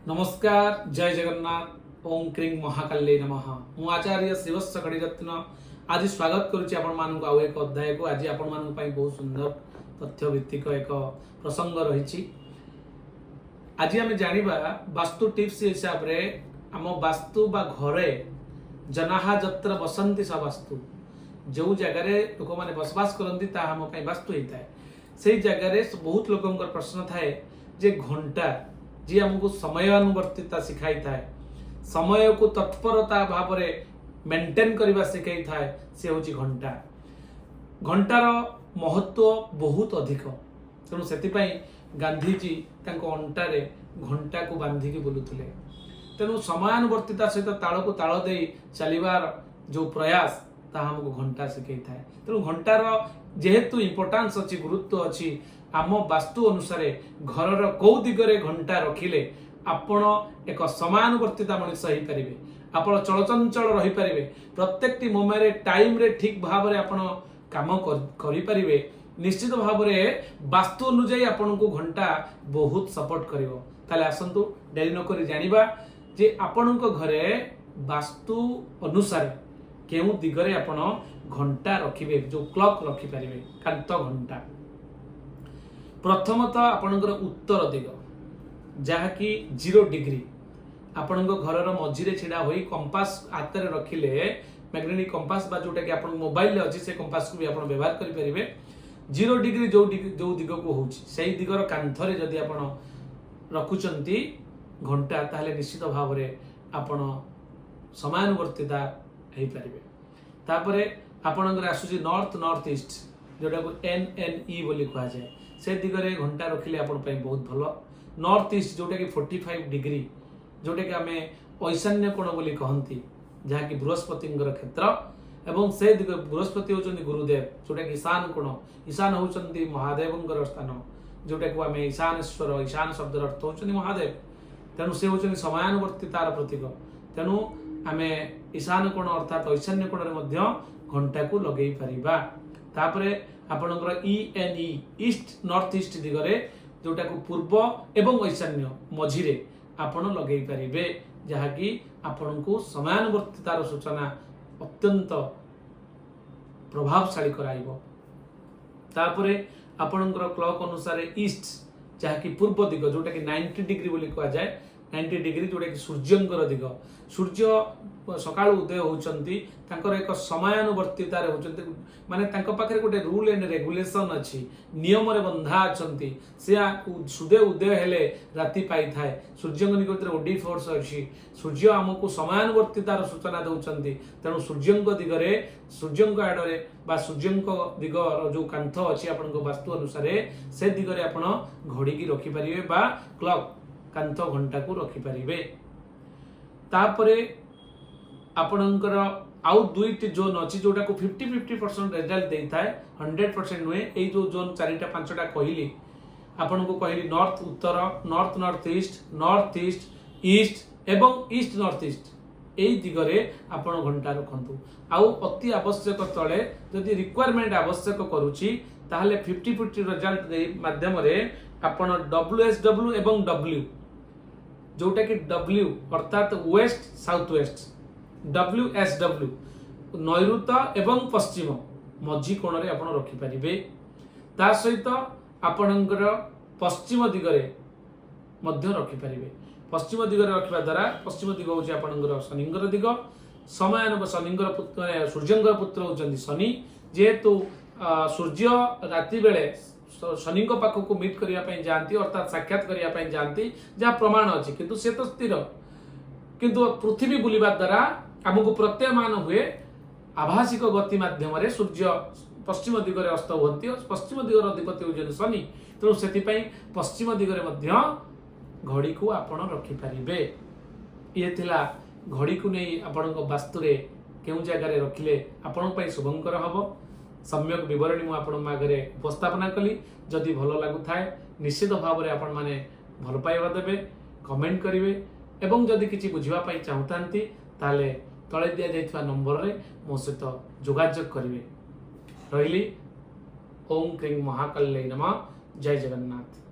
नमस्कार जय जगन्नाथ ओम क्रीं महाकाल्ये नमः मु आचार्य श्रीवत्स कड़ीरत्न आज स्वागत करुच्ची आपण मानक आउ एक अध्याय को आज आपण मानक पई बहुत सुंदर तथ्य भित्तिक एक प्रसंग रही। आज आम जानिबा वास्तु टिप्स हिसाब रे आम वास्तु बा घरे जनाहा जत्र बसंती सा वास्तु जो जगह लोक मैंने बसवास करती ताहा आम पई वास्तु होता है। से जगह बहुत लोकंकर प्रश्न थाए जे घंटा जी आमको समयानुवर्तिता शिखाई थाए समय को तत्परता भाव मेंटेन करने शिखाई थाए से हूँ घंटा। घंटार महत्व बहुत अधिक तेणु से गांधीजी अंटारे घंटा को बांधिकी बुलुले। तेणु समयानुवर्तिता सहित ताल को ताल दे चलिबार जो प्रयास ताहा हमको घंटा शिखाई थाए। तेणु घंटार जेहेतु इंपोर्टान्स अच्छी गुरुत्व अच्छी आम वास्तु अनुसार घर कौ दिगरे घंटा रखिले आपण एक समानुवर्तिता मनुष्य हो पारे, आपण चलचंचल रही पारे, प्रत्येक मोमेंट टाइम रे ठीक भाव में आपण काम करि पारिबे। निश्चित भाव में वास्तु अनुଯାयी आपण को घंटा बहुत सपोर्ट करिवो। ताले आसंतु डेरी न करी जानिबा जे आपण को घरे वास्तु अनुसार केउ दिगरे आपण घंटा रखिबे, जो क्लॉक रखि पारिबे, कांत घंटा। प्रथमतः आपणकर उत्तर दिग जहाँकि 0 डिग्री आपण घर मझीरे छिड़ा होई कंपास हाथ में रखिले मैग्नेटिक कंपास बा जोटा कि आपण मोबाइल अच्छी से कंपास को भी आपण व्यवहार करि परिबे। 0 डिग्री जो दिग को होउची सेही दिगर कांथरे जदि आपण रखुचंती घंटा ताहले निश्चित भाव रे आपण समानुवर्तिता हेई परिबे। तापरे आपणकर आसुची नॉर्थ नॉर्थ ईस्ट जोटा को NNE बोली कहा जाए से दिगरे घंटा रखिले आपण पई बहुत भलो। नॉर्थ ईस्ट जोटा कि 45 डिग्री जोटा कि आमे ऐशान्य कोण बोली कहंती जहाँ कि बृहस्पतिंगर क्षेत्र एवं से दिग बृहस्पति होचंदी गुरुदेव जोटा कि ईशान कोण, ईशान होचंदी महादेवंगर स्थान जोटा को आमे ईशानेश्वर, ईशान शब्द अर्थ होचंदी महादेव। तेणु से होचंदी समयानुवर्तितार प्रतीक। तेणु आमे ईशान कोण अर्थात ऐशान्य कोण रे मध्य घंटा को लगेई परिबा। तापरे आपणकर ENE ईस्ट नॉर्थ ईस्ट दिगरे जोटा को पूर्व एवं ऐशान्य मझिरे आपण लगेई परिबे, जहा कि आपण को समयानुवर्तितार सूचना अत्यंत प्रभावशाली कराइबो। तापरे आपणकर क्लॉक अनुसार ईस्ट जहा कि पूर्व दिग जोटा कि 90 डिग्री बोली कहा जाए, 90 डिग्री जोटा कि सूर्यंकर दिग। सूर्य सकाळ उदय होचंती तांकर एक समयानुवर्तितार होचंती माने तांको पाखरे गोटे रूल एंड रेगुलेशन अछि, नियम रे बंधा अछंती। से सूर्य उदय हेले राति पाई थाए, सूर्य निकटरे ओडी फोर्स अछि, सूर्य हमको समयानुवर्तितार सूचना दउचंती। तेणु सूर्यंक दिगरे सूर्यंक आडरे बा सूर्यंक दिगर जो कांथ अछि आपनको वास्तु अनुसार से दिगरे आपण घड़ी की रखि परिबे बा क्लॉक कांथ घंटा को रखि परिबे। तापरे आपणकर आउ दुईटी जोन अच्छी जोटा को 50-50% रिजल्ट देता है, 100% नुहे। यही जो जोन 4-5टा कहली आपन को कहली नॉर्थ उत्तर, नॉर्थ नॉर्थ ईस्ट ईस्ट एवं ईस्ट नॉर्थ ईस्ट यही दिगरे आपण घंटा रखंतु। आउ अति आवश्यक तले जदि रिक्वायरमेंट आवश्यक करूची ताहले 50-50 रिजल्ट दे माध्यम रे आपण WSW एवं W जोटा कि W अर्थात वेस्ट साउथ वेस्ट, WSW नैऋत एवं पश्चिम मझी कोण रे आपण रखि परिबे। ता सहित आपणकर पश्चिम दिगरे मध्य रखि परिबे। पश्चिम दिगरे रखिबा द्वारा पश्चिम दिग होची आपणकर शनिंगर दिग। समयानुसार शनिंगर पुत्र सूर्यंकर पुत्र होचंदी शनि, जेहेतु सूर्य राति बेले शनि को पाख को मीट करिया पई जानती अर्थात साक्षात करिया पई जानती जहाँ प्रमाण अछि, किंतु से तो स्थिर। किंतु पृथ्वी बुलिबा द्वारा हमको प्रत्ययमान हुए आभासिक गति माध्यम रे सूर्य पश्चिम दिगरे अस्त होती, पश्चिम दिगर अधिपति होजन शनि। तेणु से पश्चिम दिगरे मध्य घड़ी को आपण रखि परिबे। ये थिला घड़ी को नहीं आपण वास्तु रे केउ जगह रे रखिले आपण पई शुभंकर हबो। सम्यक विवरणी मु आपण मागरे उपस्थापना कली। जदि भलो लागु थाए निश्चित भाव में आपण माने भल पाइबा देबे, कमेंट करिवे एवं जदि किछि बुझिबा पई चाहुतांती ताले तळे दिया जाइथवा नंबर रे मो सहित जोगाजोग करिवे। रहिली ओम क्रीं महाकाल्ये नमः। जय जगन्नाथ।